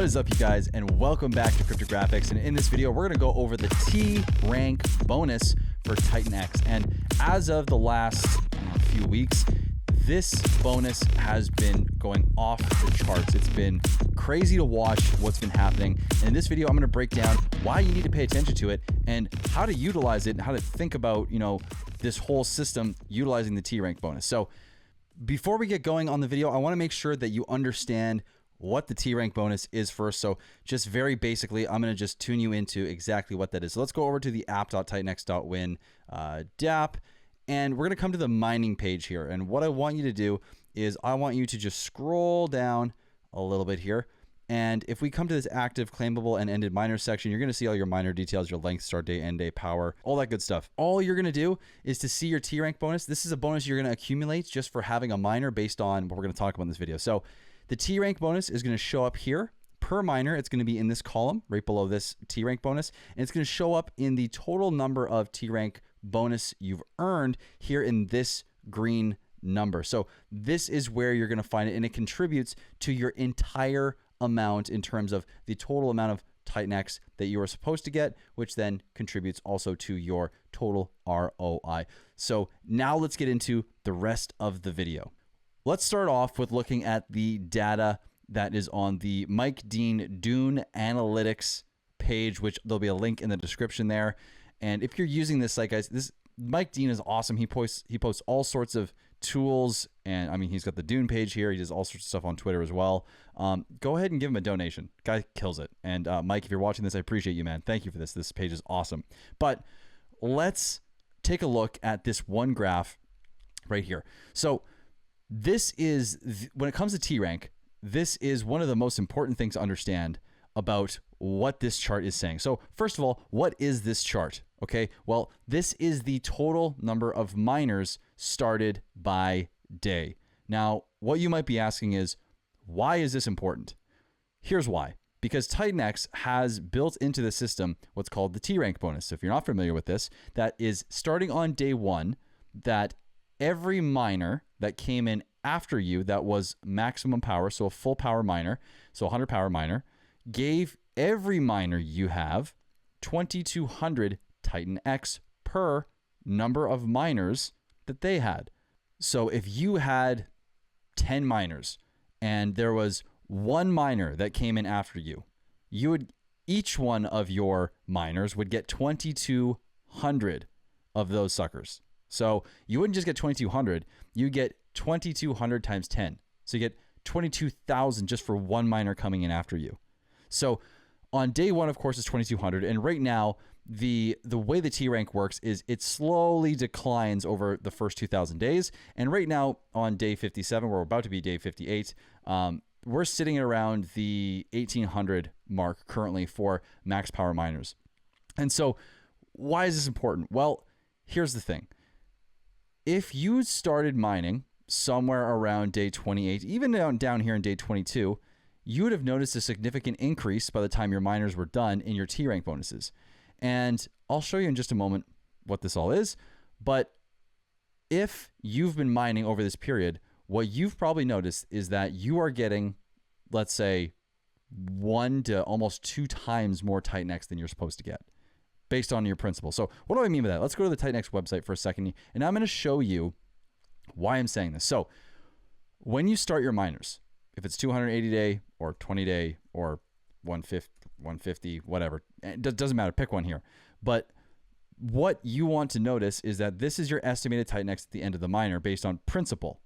What is up, you guys, and welcome back to Cryptographics. And in this video, we're going to go over the tRANK bonus for TITANX. And as of the last few weeks, this bonus has been going off the charts. It's been crazy to watch what's been happening. And in this video, I'm going to break down why you need to pay attention to it and how to utilize it and how to think about, this whole system utilizing the tRANK bonus. So before we get going on the video, I want to make sure that you understand what the tRANK bonus is first. So just very basically, I'm going to just tune you into exactly what that is. So let's go over to the app.titanex.win dApp. And we're going to come to the mining page here. And what I want you to do is I want you to just scroll down a little bit here. And if we come to this active, claimable, and ended miner section, you're going to see all your miner details, your length, start date, end date, power, all that good stuff. All you're going to do is to see your tRANK bonus. This is a bonus you're going to accumulate just for having a miner based on what we're going to talk about in this video. So the tRANK bonus is going to show up here per miner. It's going to be in this column right below this tRANK bonus. And it's going to show up in the total number of tRANK bonus you've earned here in this green number. So this is where you're going to find it, and it contributes to your entire amount in terms of the total amount of TITANX that you are supposed to get, which then contributes also to your total ROI. So now let's get into the rest of the video. Let's start off with looking at the data that is on the Mike Dean Dune Analytics page, which there'll be a link in the description there. And if you're using this site, guys, this Mike Dean is awesome. He posts all sorts of tools, and I mean, he's got the Dune page here. He does all sorts of stuff on Twitter as well. Go ahead and give him a donation. Guy kills it. And Mike, if you're watching this, I appreciate you, man. Thank you for this. This page is awesome. But let's take a look at this one graph right here. So this is, when it comes to tRANK, this is one of the most important things to understand about what this chart is saying. So first of all, what is this chart? Okay, well, this is the total number of miners started by day. Now, what you might be asking is, why is this important? Here's why. Because TITANX has built into the system what's called the tRANK bonus. So if you're not familiar with this, that is starting on day one, that every miner that came in after you that was maximum power, so a full power miner, so 100 power miner, gave every miner you have 2,200 TITANX per number of miners that they had. So if you had 10 miners and there was one miner that came in after you, each one of your miners would get 2,200 of those suckers. So you wouldn't just get 2,200, you get 2,200 times 10. So you get 22,000 just for one miner coming in after you. So on day one, of course, is 2,200. And right now, the way the tRANK works is it slowly declines over the first 2,000 days. And right now on day 57, we're about to be day 58, we're sitting at around the 1,800 mark currently for max power miners. And so why is this important? Well, here's the thing. If you started mining somewhere around day 28, even down here in day 22, you would have noticed a significant increase by the time your miners were done in your tRANK bonuses. And I'll show you in just a moment what this all is. But if you've been mining over this period, what you've probably noticed is that you are getting, let's say, 1 to almost 2 times more TITANX than you're supposed to get based on your principal. So what do I mean by that? Let's go to the TITANX website for a second, and I'm going to show you why I'm saying this. So when you start your miners, if it's 280 day or 20 day or 150, whatever, it doesn't matter. Pick one here. But what you want to notice is that this is your estimated TITANX at the end of the miner based on principal,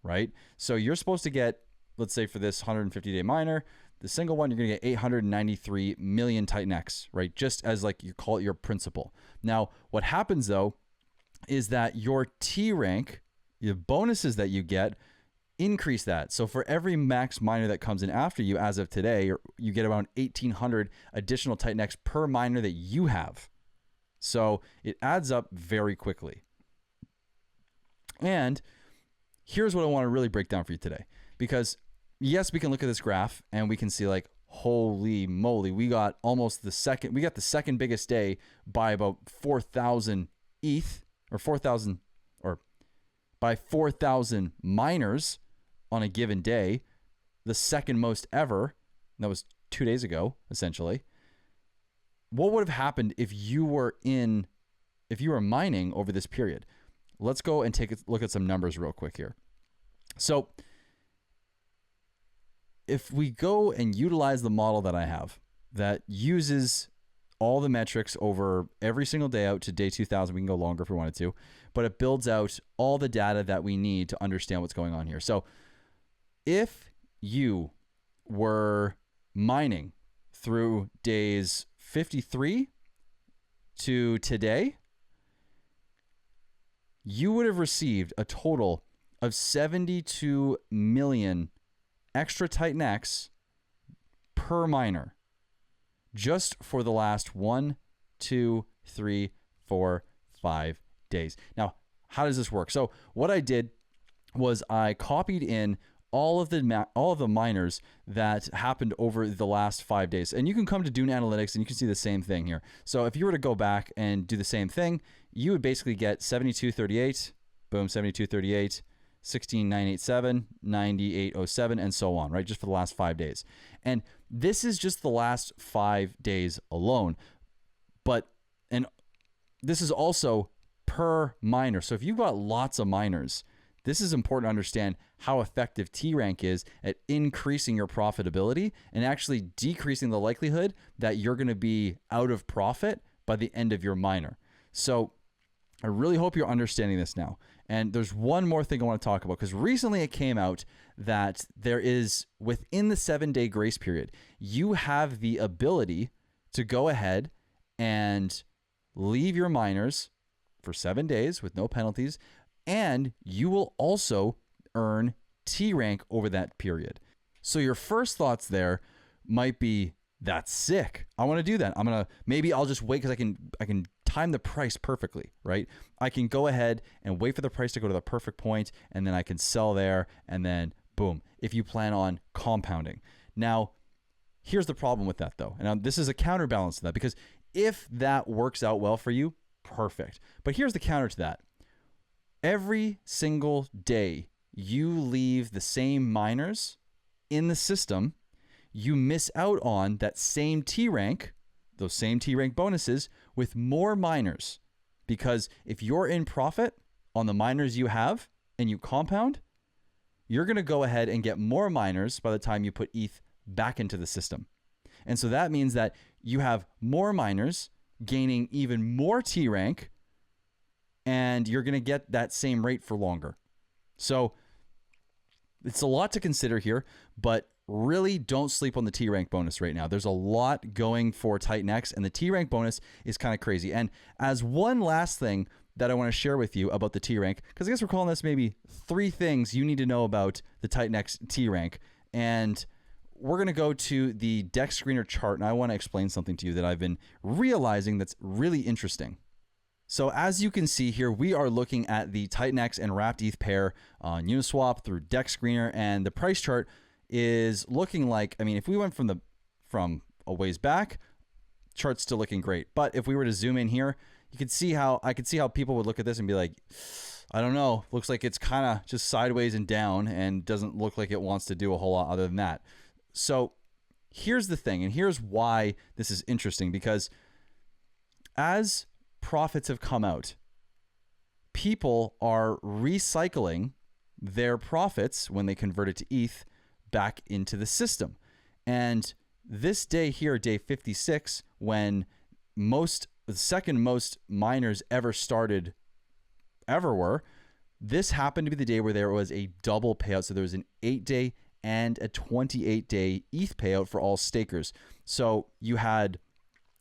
right? So you're supposed to get, let's say for this 150 day miner, the single one, you're going to get 893 million TITANX, right? Just as like you call it your principal. Now, what happens though is that your tRANK, the bonuses that you get, increase that. So for every max miner that comes in after you as of today, you get around 1,800 additional TITANX per miner that you have. So it adds up very quickly. And here's what I want to really break down for you today. Because yes, we can look at this graph and we can see like, holy moly, we got the second biggest day by about 4,000 ETH or 4,000 or by 4,000 miners on a given day, the second most ever. That was 2 days ago, essentially, what would have happened if you were mining over this period? Let's go and take a look at some numbers real quick here. So if we go and utilize the model that I have that uses all the metrics over every single day out to day 2000, we can go longer if we wanted to, but it builds out all the data that we need to understand what's going on here. So if you were mining through days 53 to today, you would have received a total of 72 million extra TITANX per miner just for the last 1, 2, 3, 4, 5 days. Now, how does this work? So what I did was I copied in all of the miners that happened over the last 5 days. And you can come to Dune Analytics and you can see the same thing here. So if you were to go back and do the same thing, you would basically get 7238, boom, 7238, 16987, 9807, and so on, right? Just for the last 5 days. And this is just the last 5 days alone. And this is also per miner. So if you've got lots of miners, this is important to understand how effective tRANK is at increasing your profitability and actually decreasing the likelihood that you're going to be out of profit by the end of your miner. So I really hope you're understanding this now. And there's one more thing I want to talk about, because recently it came out that there is, within the 7-day grace period, you have the ability to go ahead and leave your miners for 7 days with no penalties, and you will also earn tRANK over that period. So your first thoughts there might be, that's sick. I want to do that. Maybe I'll just wait because I can time the price perfectly, right? I can go ahead and wait for the price to go to the perfect point, and then I can sell there, and then boom, if you plan on compounding. Now, here's the problem with that though. And this is a counterbalance to that, because if that works out well for you, perfect. But here's the counter to that. Every single day you leave the same miners in the system, you miss out on that same tRANK, those same tRANK bonuses with more miners. Because if you're in profit on the miners you have and you compound, you're going to go ahead and get more miners by the time you put ETH back into the system. And so that means that you have more miners gaining even more tRANK, and you're going to get that same rate for longer. So it's a lot to consider here, but really don't sleep on the tRANK bonus right now. There's a lot going for TITANX, and the tRANK bonus is kind of crazy. And as one last thing that I want to share with you about the tRANK, because I guess we're calling this maybe 3 things you need to know about the TITANX tRANK. And we're going to go to the DEX screener chart, and I want to explain something to you that I've been realizing that's really interesting. So as you can see here, we are looking at the TITANX and wrapped ETH pair on Uniswap through DEX screener, and the price chart is looking like, I mean, if we went from a ways back, chart's still looking great. But if we were to zoom in here, I could see how people would look at this and be like, I don't know, looks like it's kind of just sideways and down and doesn't look like it wants to do a whole lot other than that. So here's the thing, and here's why this is interesting, because as profits have come out, people are recycling their profits when they convert it to ETH back into the system. And this day here, day 56, when the second most miners ever were, this happened to be the day where there was a double payout. So there was an 8-day and a 28-day ETH payout for all stakers. So you had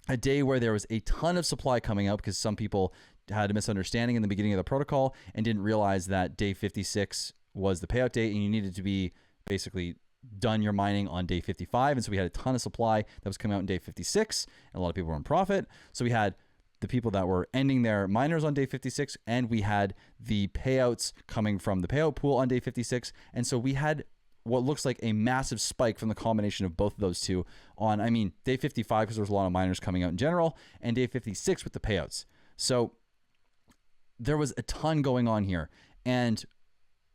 a day where there was a ton of supply coming out because some people had a misunderstanding in the beginning of the protocol and didn't realize that day 56 was the payout date, and you needed to be basically done your mining on day 55. And so we had a ton of supply that was coming out in day 56, and a lot of people were in profit. So we had the people that were ending their miners on day 56, and we had the payouts coming from the payout pool on day 56. And so we had what looks like a massive spike from the combination of both of those two on, I mean, day 55, because there's a lot of miners coming out in general, and day 56 with the payouts. So there was a ton going on here. And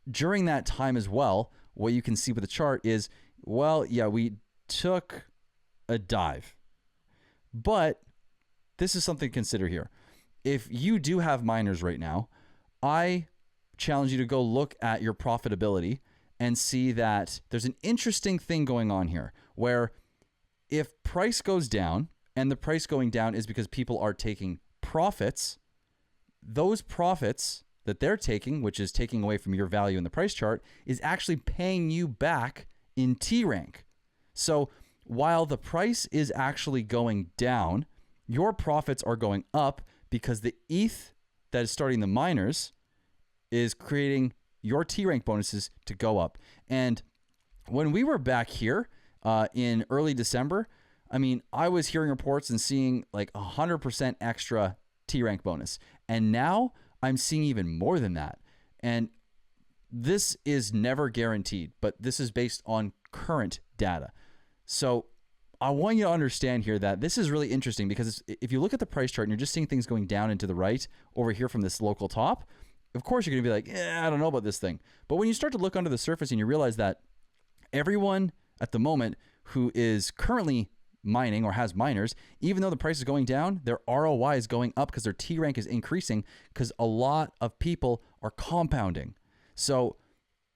during that time as well, what you can see with the chart is, well, yeah, we took a dive. But this is something to consider here. If you do have miners right now, I challenge you to go look at your profitability and see that there's an interesting thing going on here where if price goes down, and the price going down is because people are taking profits, those profits that they're taking, which is taking away from your value in the price chart, is actually paying you back in tRANK. So while the price is actually going down, your profits are going up because the ETH that is starting the miners is creating your tRANK bonuses to go up. And when we were back here in early December, I mean, I was hearing reports and seeing like 100% extra tRANK bonus. And now I'm seeing even more than that. And this is never guaranteed, but this is based on current data. So I want you to understand here that this is really interesting because if you look at the price chart and you're just seeing things going down and to the right over here from this local top, of course you're going to be like, I don't know about this thing. But when you start to look under the surface and you realize that everyone at the moment who is currently mining or has miners, even though the price is going down, their ROI is going up because their tRANK is increasing because a lot of people are compounding. So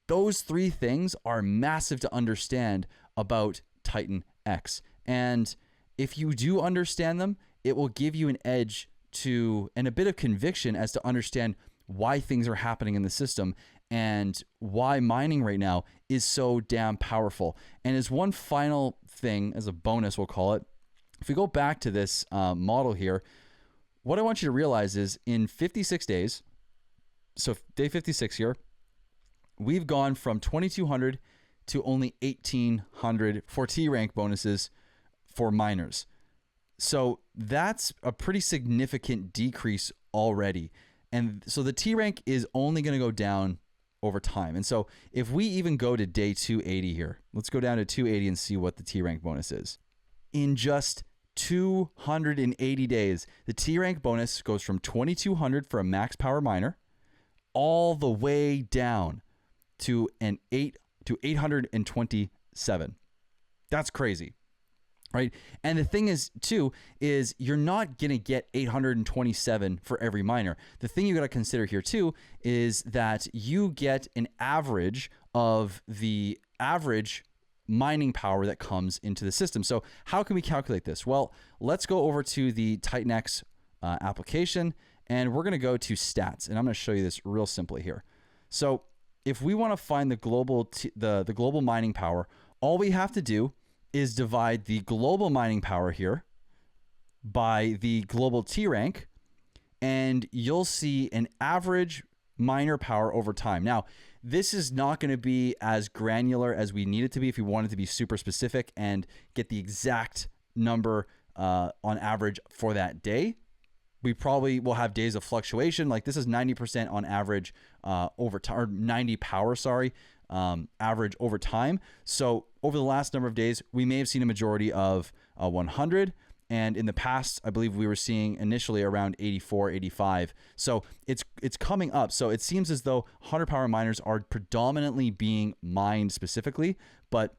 those three things are massive to understand about TITANX. And if you do understand them, it will give you an edge to and a bit of conviction as to understand why things are happening in the system and why mining right now is so damn powerful. And as one final thing, as a bonus, we'll call it, if we go back to this model here, what I want you to realize is in 56 days, so day 56 here, we've gone from 2,200 to only 1,800 for tRANK bonuses for miners. So that's a pretty significant decrease already. And so the tRANK is only going to go down over time. And so if we even go to day 280 here, let's go down to 280 and see what the tRANK bonus is. In just 280 days, the tRANK bonus goes from 2,200 for a max power miner all the way down to 827. That's crazy. Right. And the thing is, too, is you're not going to get 827 for every miner. The thing you got to consider here, too, is that you get an average of the average mining power that comes into the system. So how can we calculate this? Well, let's go over to the Titanex application, and we're going to go to stats. And I'm going to show you this real simply here. So if we want to find the global the global mining power, all we have to do is divide the global mining power here by the global tRANK, and you'll see an average miner power over time. Now, this is not going to be as granular as we need it to be if we wanted to be super specific and get the exact number on average for that day. We probably will have days of fluctuation. Like this is 90% on average over time, or 90 power, sorry, average over time. So over the last number of days, we may have seen a majority of 100. And in the past, I believe we were seeing initially around 84, 85. So it's coming up. So it seems as though 100 power miners are predominantly being mined specifically. But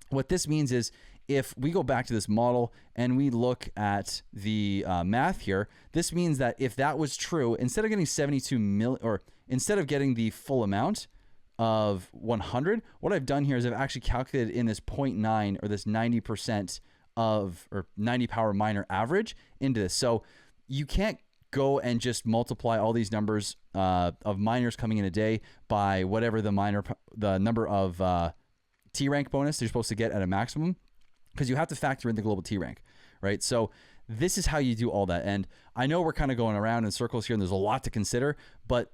what this means is if we go back to this model and we look at the math here, this means that if that was true, instead of getting 72 million, or instead of getting the full amount of 100, what I've done here is I've actually calculated in this 0.9 or this 90% of, or 90 power miner average into this. So you can't go and just multiply all these numbers of miners coming in a day by whatever the number of tRANK bonus they're supposed to get at a maximum, because you have to factor in the global tRANK, right? So this is how you do all that. And I know we're kind of going around in circles here and there's a lot to consider, but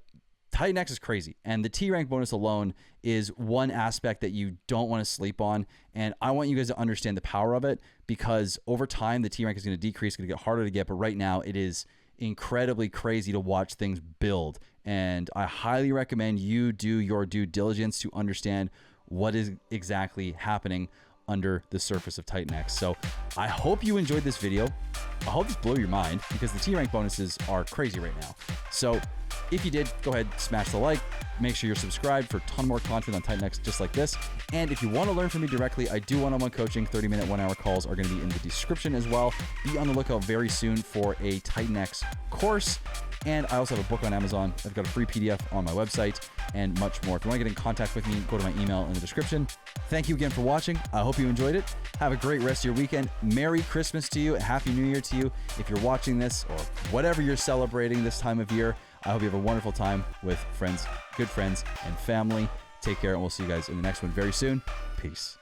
TITANX is crazy. And the tRANK bonus alone is one aspect that you don't want to sleep on. And I want you guys to understand the power of it, because over time, the tRANK is going to decrease, going to get harder to get. But right now, it is incredibly crazy to watch things build. And I highly recommend you do your due diligence to understand what is exactly happening under the surface of TITANX. So I hope you enjoyed this video. I hope this blew your mind, because the tRANK bonuses are crazy right now. So If you did, go ahead, smash the like. Make sure you're subscribed for a ton more content on Titanex just like this. And if you want to learn from me directly, I do one-on-one coaching. 30-minute, 1-hour calls are going to be in the description as well. Be on the lookout very soon for a Titanex course. And I also have a book on Amazon. I've got a free PDF on my website and much more. If you want to get in contact with me, go to my email in the description. Thank you again for watching. I hope you enjoyed it. Have a great rest of your weekend. Merry Christmas to you. Happy New Year to you. If you're watching this or whatever you're celebrating this time of year, I hope you have a wonderful time with friends, good friends, and family. Take care, and we'll see you guys in the next one very soon. Peace.